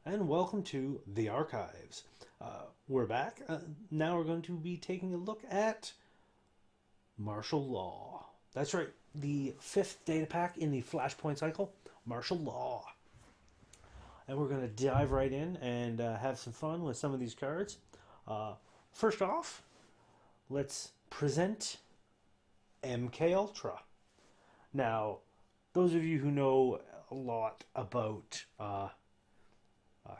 and welcome to The Archives. We're back. Now we're going to be taking a look at martial law. That's right, the fifth data pack in the Flashpoint cycle, martial law. And we're going to dive right in and have some fun with some of these cards. First off, let's present MK Ultra. Now, those of you who know a lot about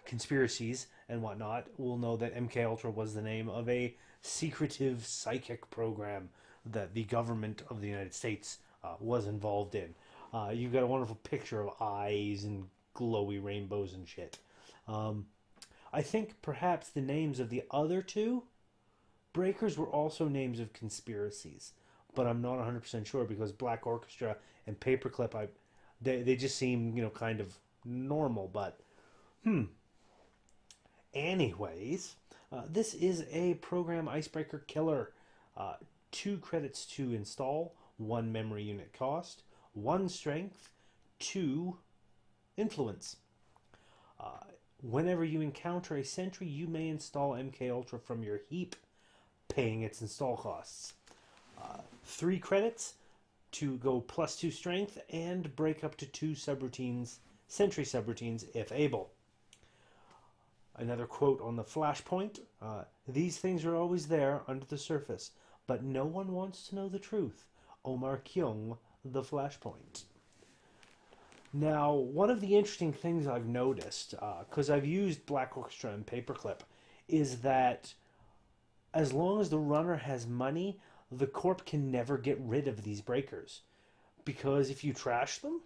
conspiracies and whatnot will know that MK Ultra was the name of a secretive psychic program that the government of the United States was involved in. You've got a wonderful picture of eyes and glowy rainbows and shit. I think perhaps the names of the other two breakers were also names of conspiracies, but I'm not 100% sure because Black Orchestra and Paperclip, they just seem kind of normal, but Anyways, this is a program icebreaker killer. 2 credits to install, 1 memory unit cost, 1 strength, 2 influence. Whenever you encounter a sentry, you may install MK Ultra from your heap, paying its install costs. 3 credits to go +2 strength and break up to 2 subroutines, sentry subroutines if able. Another quote on the Flashpoint: these things are always there under the surface, but no one wants to know the truth. Omar Kyung, the Flashpoint. Now, one of the interesting things I've noticed, because I've used Black Orchestra and Paperclip, is that as long as the runner has money, the corp can never get rid of these breakers. Because if you trash them,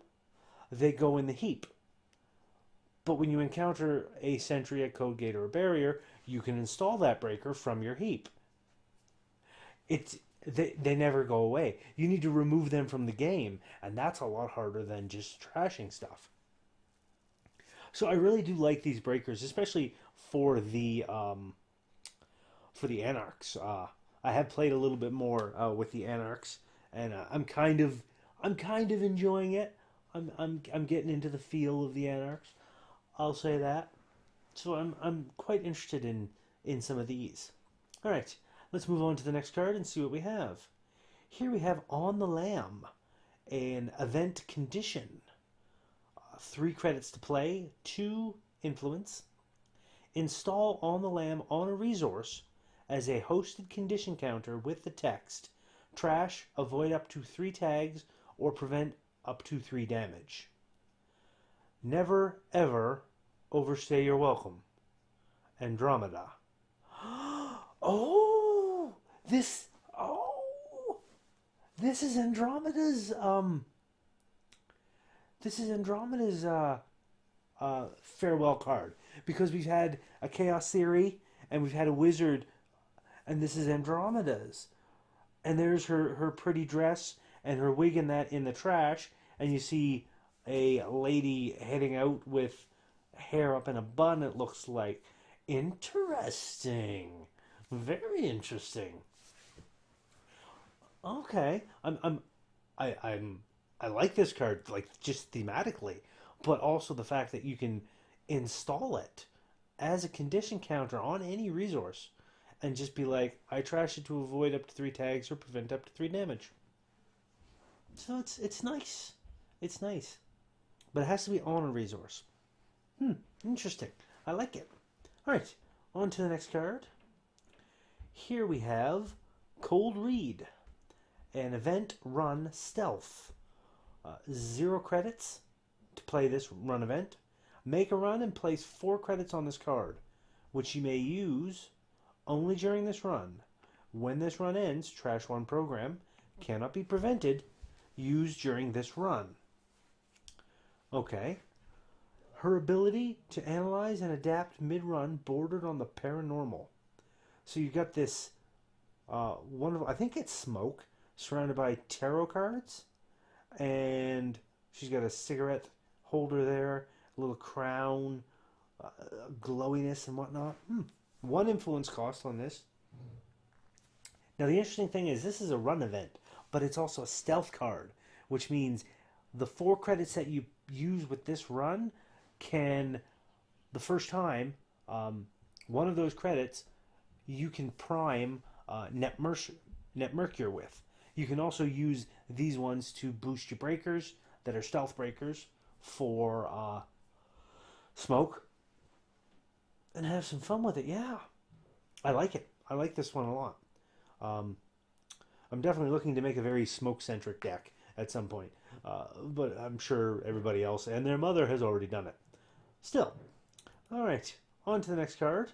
they go in the heap. But when you encounter a sentry, a code gate, or a barrier, you can install that breaker from your heap. They never go away. You need to remove them from the game, and that's a lot harder than just trashing stuff. So I really do like these breakers, especially for the Anarchs. I have played a little bit more with the Anarchs, and I'm kind of enjoying it. I'm getting into the feel of the Anarchs. I'll say that. So I'm quite interested in some of these. All right, let's move on to the next card and see what we have. Here we have On the Lam, an event condition. 3 credits to play, 2 influence. Install On the Lam on a resource as a hosted condition counter with the text: trash, avoid up to 3 tags, or prevent up to 3 damage. Never, ever overstay your welcome. Andromeda. Oh, this. Oh, this is Andromeda's. This is Andromeda's farewell card, because we've had a Chaos Theory and we've had a Wizard, and this is Andromeda's. And there's her pretty dress and her wig in the trash, and you see a lady heading out with hair up in a bun, it looks like. Interesting. Very interesting. Okay. I like this card, like, just thematically, but also the fact that you can install it as a condition counter on any resource and just be like, I trash it to avoid up to 3 tags or prevent up to 3 damage. So it's nice. It's nice. But it has to be on a resource. Interesting. I like it. Alright, on to the next card. Here we have Cold Read, an event run stealth. 0 credits to play this run event. Make a run and place 4 credits on this card, which you may use only during this run. When this run ends, trash 1 program. Cannot be prevented. Used during this run. Okay. Her ability to analyze and adapt mid-run bordered on the paranormal. So you got this wonderful, I think it's smoke, surrounded by tarot cards. And she's got a cigarette holder there, a little crown, glowiness and whatnot. 1 influence cost on this. Now the interesting thing is this is a run event, but it's also a stealth card, which means the 4 credits that you use with this run can the first time, one of those credits you can prime Net Mercure with. You can also use these ones to boost your breakers that are stealth breakers for smoke and have some fun with it. Yeah, I like it. I like this one a lot. Um, I'm definitely looking to make a very smoke centric deck at some point, but I'm sure everybody else and their mother has already done it. Still, all right, on to the next card.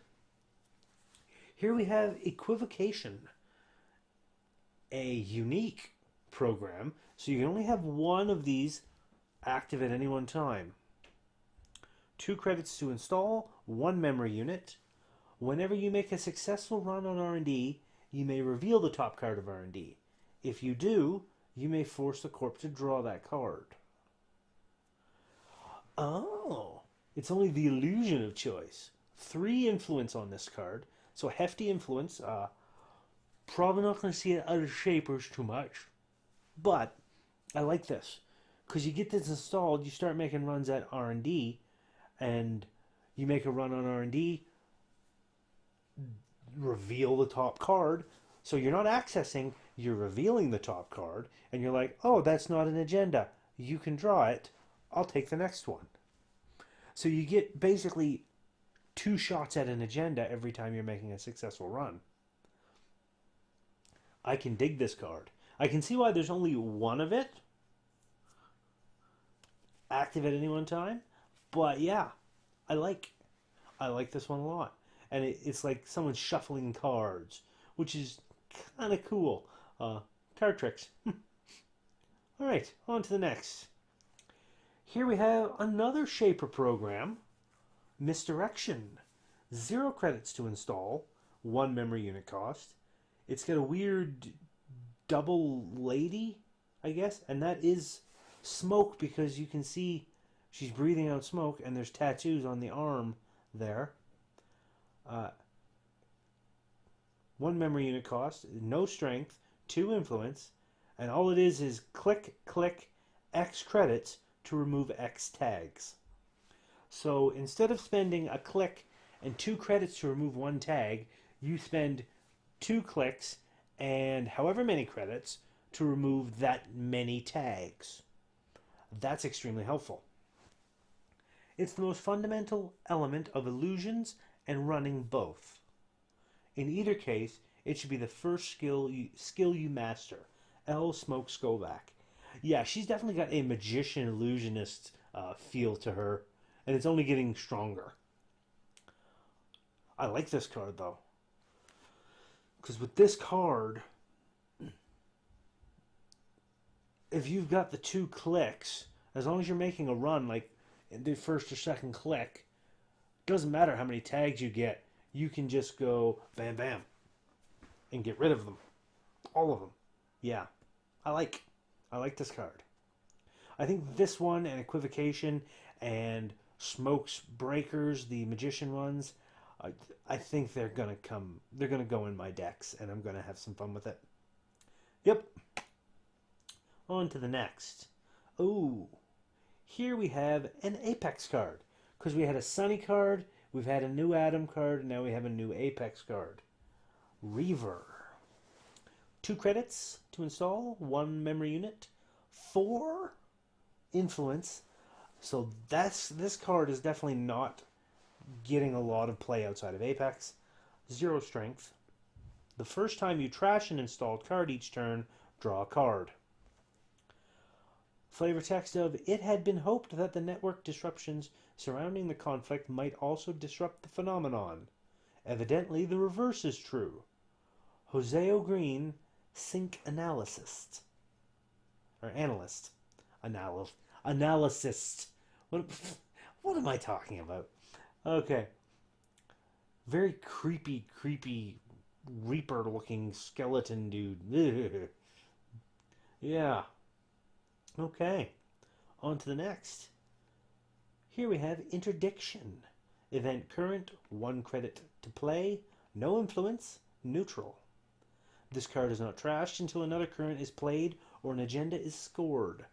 Here we have Equivocation, a unique program, so you can only have one of these active at any one time. 2 credits to install, 1 memory unit. Whenever you make a successful run on R&D, you may reveal the top card of R&D. If you do, you may force the corp to draw that card. Oh, it's only the illusion of choice. 3 influence on this card, so hefty influence. Probably not going to see it out of shapers too much, but I like this because you get this installed. You start making runs at R&D, and you make a run on R&D, reveal the top card. So you're not accessing, you're revealing the top card, and you're like, oh, that's not an agenda. You can draw it. I'll take the next one. So you get basically 2 shots at an agenda every time you're making a successful run. I can dig this card. I can see why there's only one of it active at any one time, but yeah, I like this one a lot. And it's like someone's shuffling cards, which is kind of cool. Card tricks. All right, on to the next. Here we have another Shaper program, Misdirection. 0 credits to install, 1 memory unit cost. It's got a weird double lady, I guess, and that is smoke because you can see she's breathing out smoke and there's tattoos on the arm there. 1 memory unit cost, no strength, 2 influence, and all it is click, click, X credits to remove X tags. So instead of spending a click and 2 credits to remove 1 tag, you spend 2 clicks and however many credits to remove that many tags. That's extremely helpful. It's the most fundamental element of illusions and running both. In either case, it should be the first skill you master. L. Smoke Skovac. Yeah, she's definitely got a magician illusionist feel to her, and it's only getting stronger. I like this card though. Because with this card, if you've got the 2 clicks, as long as you're making a run, like in the first or second click, doesn't matter how many tags you get, you can just go bam bam and get rid of them. All of them. Yeah. I like this card. I think this one and Equivocation and Smoke's Breakers, the magician ones, I think they're gonna go in my decks, and I'm gonna have some fun with it. Yep. On to the next. Oh, here we have an Apex card. Because we had a Sunny card, we've had a new Adam card, and now we have a new Apex card. Reaver. 2 credits to install, 1 memory unit, 4 influence. So this card is definitely not getting a lot of play outside of Apex. 0 strength. The first time you trash an installed card each turn, draw a card. Flavor text of, it had been hoped that the network disruptions surrounding the conflict might also disrupt the phenomenon. Evidently, the reverse is true. Jose O'Green, sync analyst. Or analyst. Analyst. What am I talking about? Okay. Very creepy Reaper-looking skeleton dude. Yeah. Okay. On to the next. Here we have Interdiction. Event current, 1 credit to play, no influence, neutral. This card is not trashed until another current is played or an agenda is scored.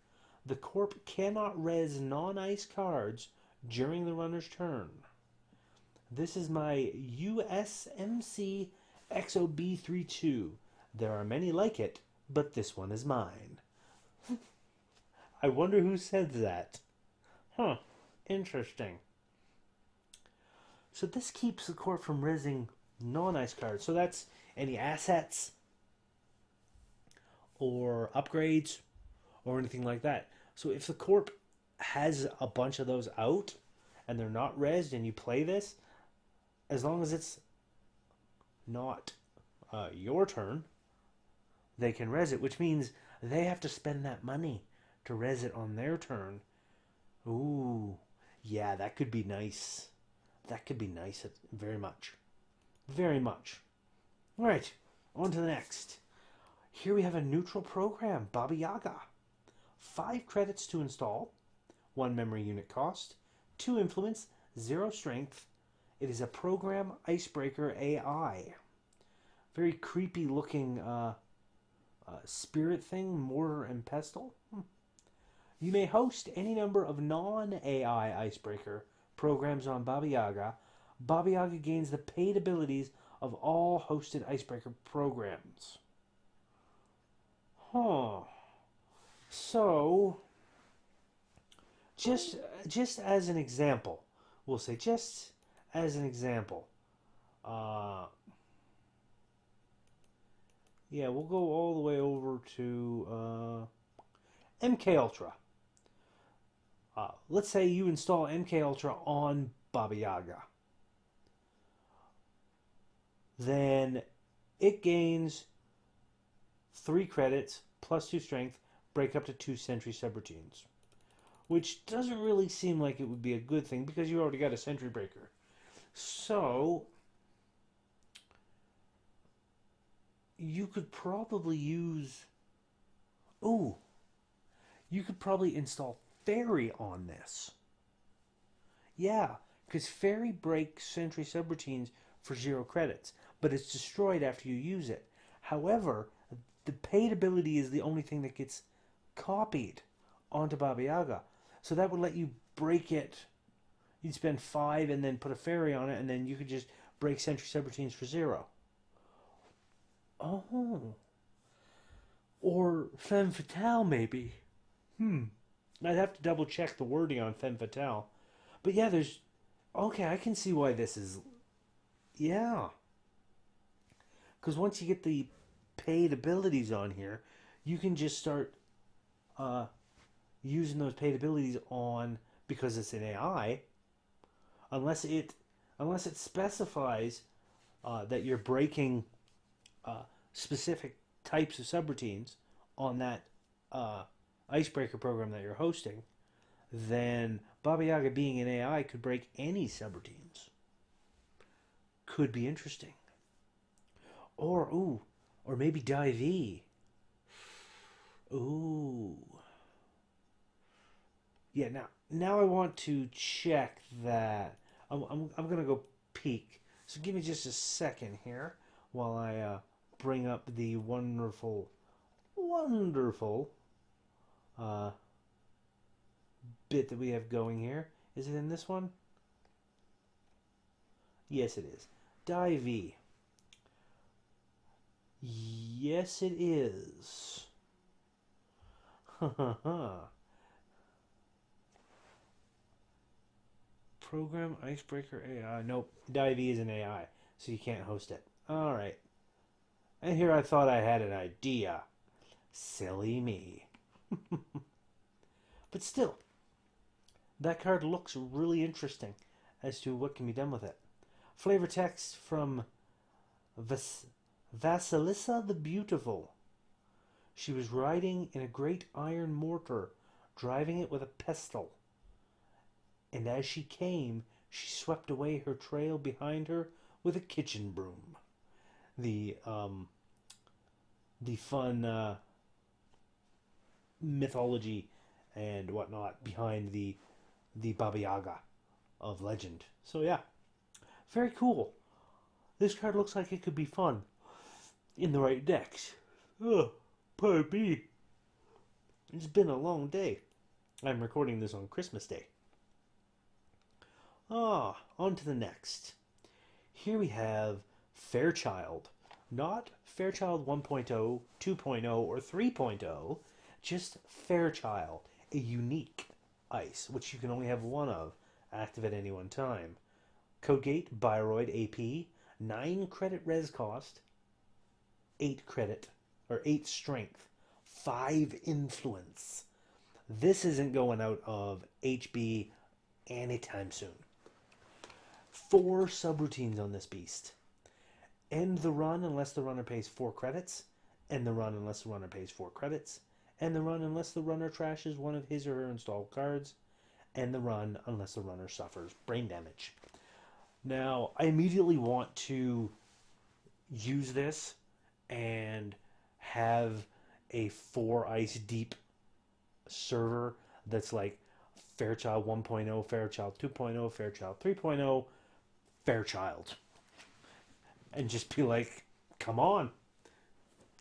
The corp cannot res non-ice cards during the runner's turn. This is my USMC XOB32. There are many like it, but this one is mine. I wonder who said that. Huh. Interesting. So this keeps the court from rezzing non-ice cards. So that's any assets or upgrades or anything like that. So if the corp has a bunch of those out and they're not rezzed and you play this, as long as it's not your turn, they can res it, which means they have to spend that money to res it on their turn. Ooh, yeah, that could be nice. That could be nice very much. Very much. All right, on to the next. Here we have a neutral program, Baba Yaga. 5 credits to install, 1 memory unit cost, 2 influence, 0 strength. It is a program icebreaker AI. Very creepy looking spirit thing, mortar and pestle. You may host any number of non-AI icebreaker programs on Baba Yaga. Baba Yaga gains the paid abilities of all hosted icebreaker programs. Huh. So, just as an example, we'll say just as an example. Yeah, we'll go all the way over to MK Ultra. Let's say you install MK Ultra on Baba Yaga. Then it gains 3 credits plus 2 strength, break up to 2 sentry subroutines. Which doesn't really seem like it would be a good thing because you already got a sentry breaker. So you could probably use... Ooh, you could probably install Fairy on this. Yeah, because Fairy breaks sentry subroutines for 0 credits, but it's destroyed after you use it. However, the paid ability is the only thing that gets copied onto Baba Yaga. So that would let you break it. You'd spend 5 and then put a Fairy on it, and then you could just break sentry subroutines for 0. Oh. Or Femme Fatale, maybe. I'd have to double check the wording on Femme Fatale. But yeah, there's... Okay, I can see why this is... Yeah. Because once you get the paid abilities on here, you can just start using those paid abilities on... Because it's an AI. Unless it specifies that you're breaking specific types of subroutines on that icebreaker program that you're hosting, then Baba Yaga being an AI could break any subroutines. Could be interesting. Or maybe Dive. Ooh. Yeah, now I want to check that. I'm gonna go peek. So give me just a second here while I bring up the wonderful bit that we have going here. Is it in this one? Yes, it is. Dive. Yes, it is. Program Icebreaker AI. Nope. Dive is an AI, so you can't host it. Alright. And here I thought I had an idea. Silly me. But still, that card looks really interesting as to what can be done with it. Flavor text from Vasilissa the Beautiful. She was riding in a great iron mortar, driving it with a pestle. And as she came, she swept away her trail behind her with a kitchen broom. The fun mythology and whatnot behind the Baba Yaga of legend. So yeah, very cool. This card looks like it could be fun in the right decks. Oh, pardon me. It's been a long day. I'm recording this on Christmas Day. On to the next. Here we have Fairchild. Not Fairchild 1.0, 2.0, or 3.0, just Fairchild, a unique ice, which you can only have one of, active at any one time. Codegate Bioroid AP, 9 credit res cost, 8 credit, or 8 strength, 5 influence. This isn't going out of HB anytime soon. 4 subroutines on this beast. End the run unless the runner pays 4 credits. End the run unless the runner pays 4 credits. End the run unless the runner trashes one of his or her installed cards. End the run unless the runner suffers brain damage. Now, I immediately want to use this and have a 4 ice deep server that's like Fairchild 1.0, Fairchild 2.0, Fairchild 3.0, Fairchild. And just be like, come on.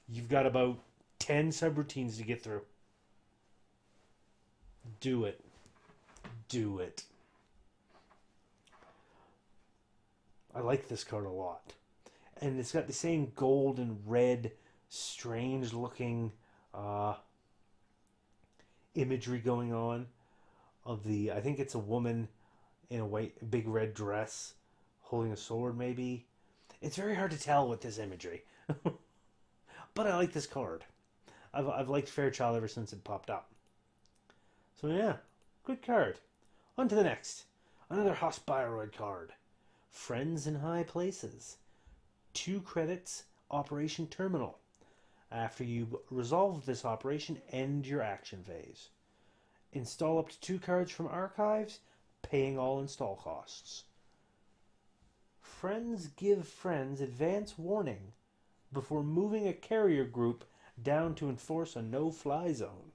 You've got about 10 subroutines to get through. Do it. Do it. I like this card a lot. And it's got the same gold and red, strange looking imagery going on of the, I think it's a woman in a white, big red dress holding a sword maybe. It's very hard to tell with this imagery. But I like this card. I've liked Fairchild ever since it popped up. So yeah, good card. On to the next. Another Hospiroid card. Friends in High Places. 2 credits, Operation Terminal. After you resolve this operation, end your action phase. Install up to 2 cards from archives, paying all install costs. Friends give friends advance warning before moving a carrier group down to enforce a no-fly zone.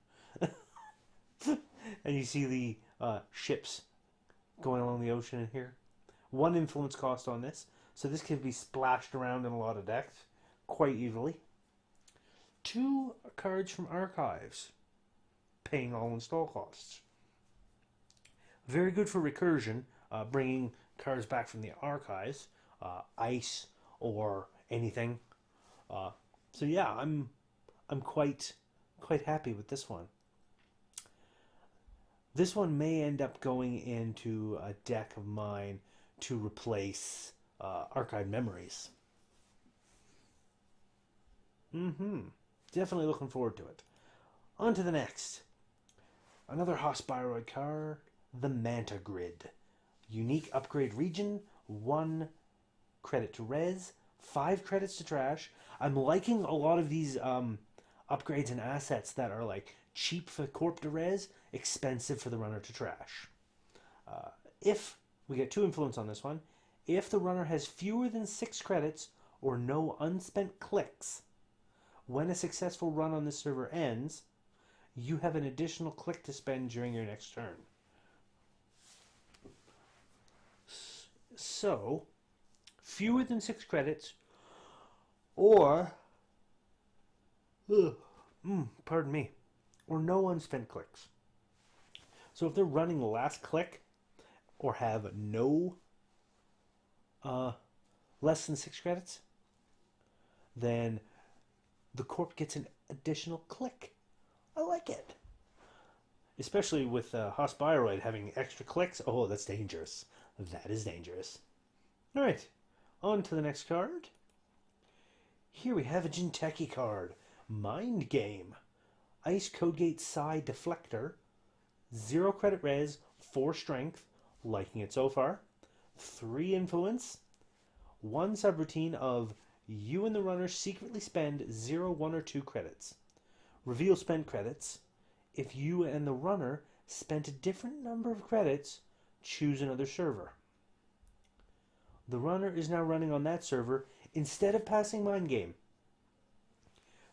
And you see the ships going along the ocean in here. 1 influence cost on this, so this can be splashed around in a lot of decks quite easily. 2 cards from archives, paying all install costs. Very good for recursion, bringing cards back from the archives, ice or anything. So yeah, I'm quite happy with this one. This one may end up going into a deck of mine to replace Archive Memories. Definitely looking forward to it. On to the next. Another Hospiroid card, the Manta Grid. Unique upgrade region, 1 credit to res, 5 credits to trash. I'm liking a lot of these upgrades and assets that are like cheap for Corp to res, expensive for the runner to trash. If we get 2 influence on this one, if the runner has fewer than 6 credits or no unspent clicks, when a successful run on this server ends, you have an additional click to spend during your next turn. So, fewer than 6 credits, or, pardon me, or no unspent clicks. So if they're running the last click, or have no less than 6 credits, then the Corp gets an additional click. I like it. Especially with Hospiroid having extra clicks. Oh, that's dangerous. That is dangerous. Alright, on to the next card. Here we have a Jinteki card. Mind Game. Ice Codegate Psi Deflector. 0 credit res, 4 strength. Liking it so far. 3 influence. 1 subroutine of you and the runner secretly spend 0, 1, or 2 credits. Reveal spent credits. If you and the runner spent a different number of credits, choose another server. The runner is now running on that server instead of passing Mind Game.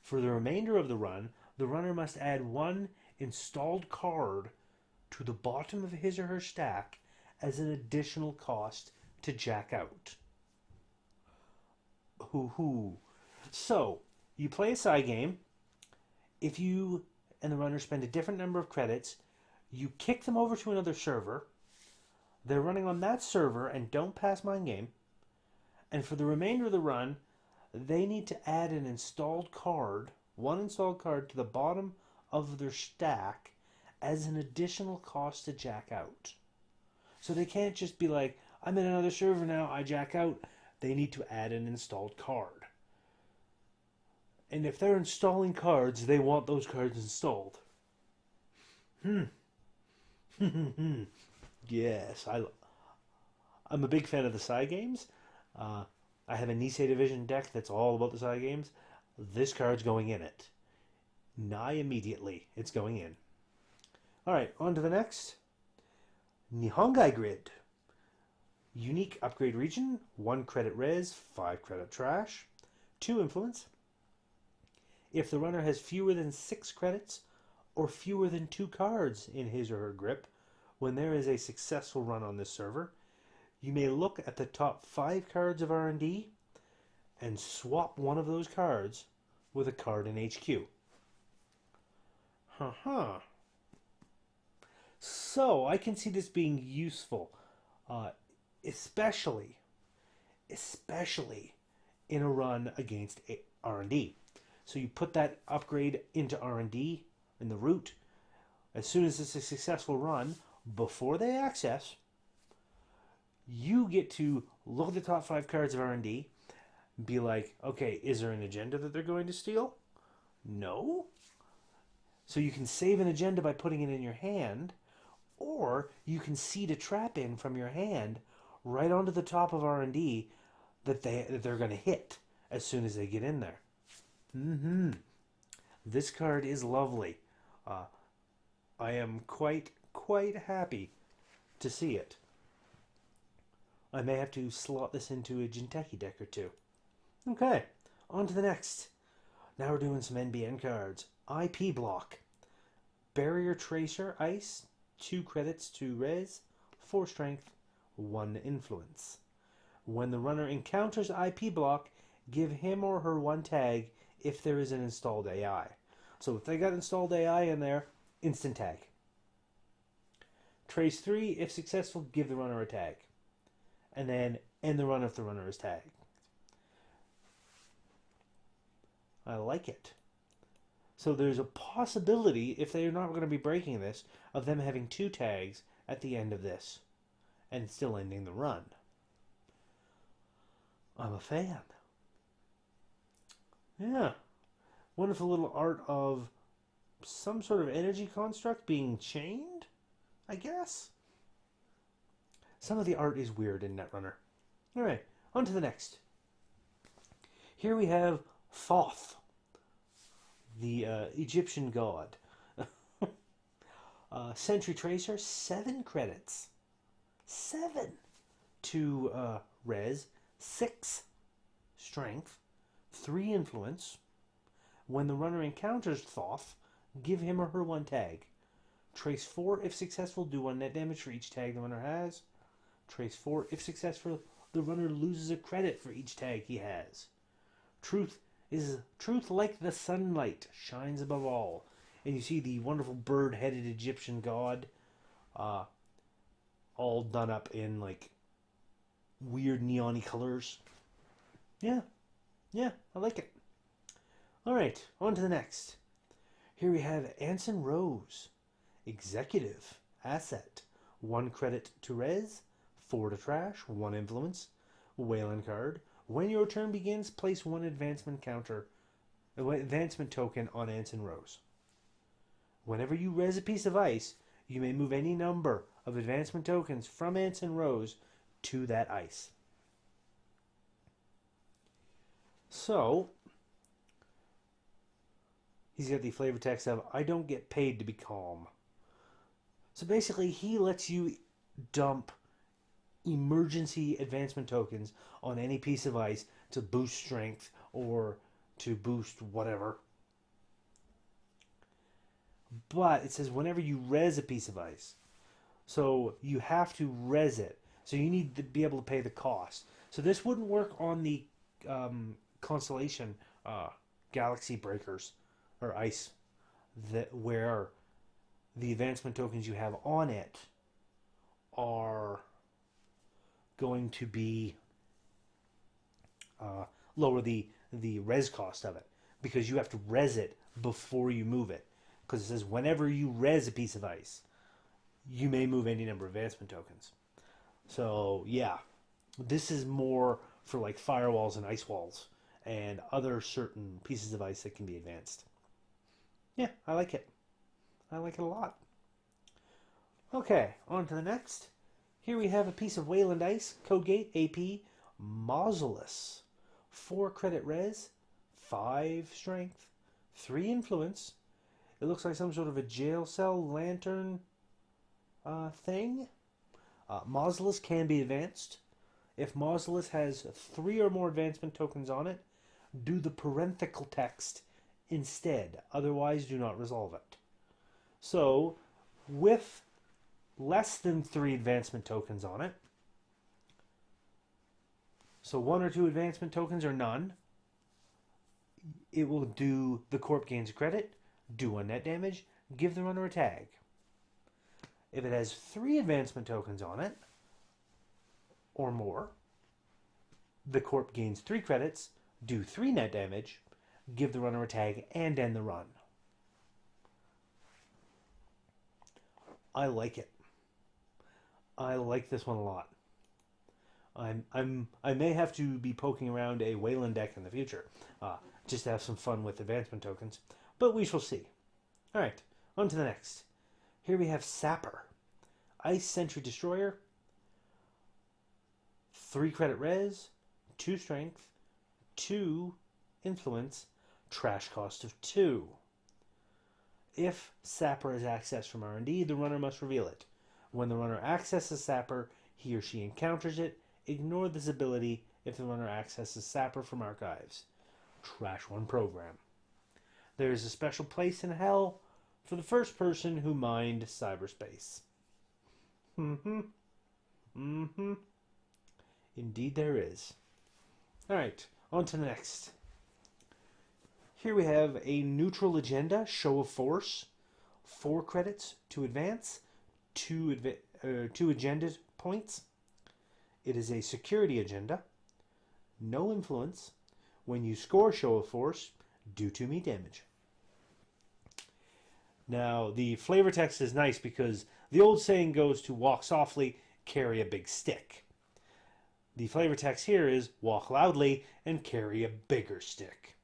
For the remainder of the run, the runner must add 1 installed card to the bottom of his or her stack as an additional cost to jack out. So, you play a side game. If you and the runner spend a different number of credits, you kick them over to another server. They're running on that server and don't pass Mind Game. And for the remainder of the run, they need to add an installed card, one installed card to the bottom of their stack as an additional cost to jack out. So they can't just be like, I'm in another server now, I jack out. They need to add an installed card. And if they're installing cards, they want those cards installed. Yes, I'm a big fan of the Psy games. I have a Nisei Division deck that's all about the Psy games. This card's going in it. Nigh immediately, it's going in. Alright, on to the next. Nihongai Grid. Unique upgrade region, 1 credit res, 5 credit trash, 2 influence. If the runner has fewer than 6 credits or fewer than 2 cards in his or her grip when there is a successful run on this server, you may look at the top 5 cards of R&D and swap one of those cards with a card in HQ. So I can see this being useful, especially in a run against R&D. So you put that upgrade into R&D in the root. As soon as it's a successful run, before they access, you get to look at the top 5 cards of R&D, be like, okay, is there an agenda that they're going to steal? No. So you can save an agenda by putting it in your hand, or you can seed a trap in from your hand right onto the top of R&D that they're going to hit as soon as they get in there. This card is lovely. I am quite happy to see it. I may have to slot this into a Jinteki deck or two. Okay, on to the next. Now we're doing some NBN cards. IP Block. Barrier Tracer Ice, 2 credits, 2 res, 4 strength, 1 influence. When the runner encounters IP Block, give him or her 1 tag if there is an installed AI. So if they got installed AI in there, instant tag. Trace 3, if successful, give the runner a tag. And then end the run if the runner is tagged. I like it. So there's a possibility, if they're not going to be breaking this, of them having 2 tags at the end of this. And still ending the run. I'm a fan. Yeah. Wonderful little art of some sort of energy construct being chained, I guess. Some of the art is weird in Netrunner. Alright, on to the next. Here we have Thoth, the Egyptian god. Sentry Tracer, 7 credits. 7 to res, 6 strength, 3 influence. When the runner encounters Thoth, give him or her 1 tag. Trace 4 if successful, do 1 net damage for each tag the runner has. Trace 4 if successful, the runner loses a credit for each tag he has. Truth like the sunlight shines above all. And you see the wonderful bird-headed Egyptian god, all done up in like weird neon-y colors. Yeah, I like it. Alright, on to the next. Here we have Anson Rose. Executive. Asset. 1 credit to res, 4 to trash, 1 influence. Wayland card. When your turn begins, place 1 advancement token on Anson Rose. Whenever you res a piece of ice, you may move any number of advancement tokens from Anson Rose to that ice. So, he's got the flavor text of, I don't get paid to be calm. So basically, he lets you dump emergency advancement tokens on any piece of ice to boost strength or to boost whatever. But it says whenever you res a piece of ice. So you have to res it. So you need to be able to pay the cost. So this wouldn't work on the Constellation Galaxy Breakers or ice where the advancement tokens you have on it are going to be lower the res cost of it, because you have to res it before you move it. Because it says whenever you res a piece of ice, you may move any number of advancement tokens. So yeah, this is more for like firewalls and ice walls and other certain pieces of ice that can be advanced. Yeah, I like it. I like it a lot. Okay, on to the next. Here we have a piece of Wayland Ice, Codegate AP, Mausolus. 4 credit res, 5 strength, 3 influence. It looks like some sort of a jail cell lantern thing. Mausolus can be advanced. If Mausolus has 3 or more advancement tokens on it, do the parenthetical text instead. Otherwise, do not resolve it. So, with less than 3 advancement tokens on it, so 1 or 2 advancement tokens or none, it will do the corp gains credit, do 1 net damage, give the runner a tag. If it has 3 advancement tokens on it, or more, the corp gains 3 credits, do 3 net damage, give the runner a tag, and end the run. I like it. I like this one a lot. I may have to be poking around a Wayland deck in the future, just to have some fun with advancement tokens, but we shall see. All right, on to the next. Here we have Sapper, Ice Sentry Destroyer, 3 credit res, 2 strength, 2 influence, trash cost of 2. If Sapper is accessed from R&D, the runner must reveal it. When the runner accesses Sapper, he or she encounters it. Ignore this ability if the runner accesses Sapper from archives. Trash 1 program. There is a special place in hell for the first person who mined cyberspace. Indeed there is. Alright, on to the next. Here we have a neutral agenda, Show of Force. 4 credits to advance, 2 agenda points. It is a security agenda. No influence. When you score Show of Force, do 2 me damage. Now, the flavor text is nice because the old saying goes to walk softly, carry a big stick. The flavor text here is walk loudly and carry a bigger stick.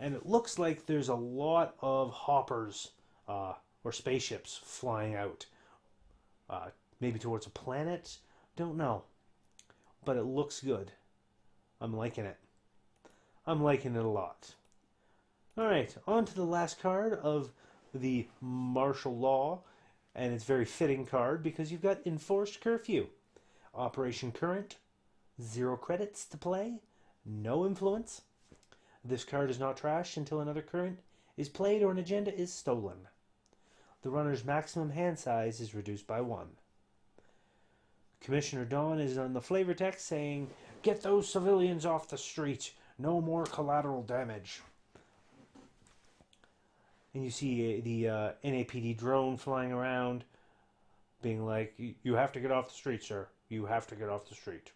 And it looks like there's a lot of hoppers or spaceships flying out. Maybe towards a planet? Don't know. But it looks good. I'm liking it. I'm liking it a lot. Alright, on to the last card of the martial law. And it's a very fitting card because you've got Enforced Curfew. Operation Current. 0 credits to play. No influence. This card is not trashed until another current is played or an agenda is stolen. The runner's maximum hand size is reduced by 1. Commissioner Dawn is on the flavor text saying, "Get those civilians off the street. No more collateral damage." And you see the NAPD drone flying around, being like, "You have to get off the street, sir. You have to get off the street."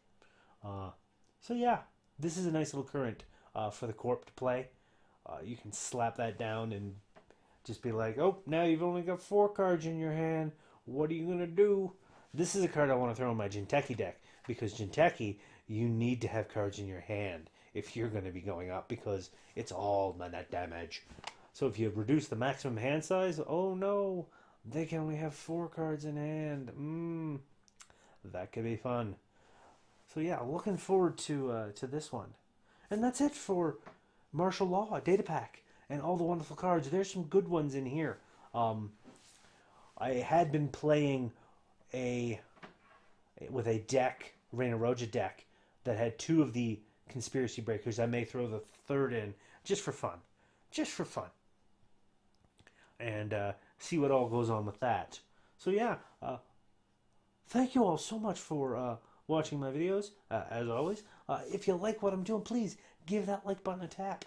So yeah, this is a nice little current for the Corp to play. You can slap that down and just be like, "Oh, now you've only got 4 cards in your hand. What are you going to do?" This is a card I want to throw in my Jinteki deck, because Jinteki, you need to have cards in your hand if you're going to be going up, because it's all net damage. So if you reduce the maximum hand size, oh no, they can only have 4 cards in hand. That could be fun. So yeah, looking forward to this one. And that's it for Martial Law Data Pack and all the wonderful cards. There's some good ones in here. I had been playing with a deck, Reina Roja deck, that had 2 of the Conspiracy Breakers. I may throw the 3rd in just for fun. Just for fun. And see what all goes on with that. So yeah, thank you all so much for watching my videos, as always. If you like what I'm doing, please give that like button a tap.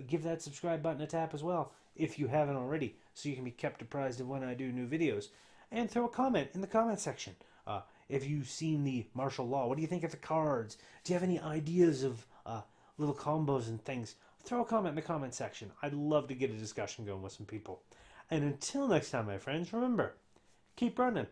Give that subscribe button a tap as well, if you haven't already, so you can be kept apprised of when I do new videos. And throw a comment in the comment section. If you've seen the martial law, what do you think of the cards? Do you have any ideas of little combos and things? Throw a comment in the comment section. I'd love to get a discussion going with some people. And until next time, my friends, remember, keep running.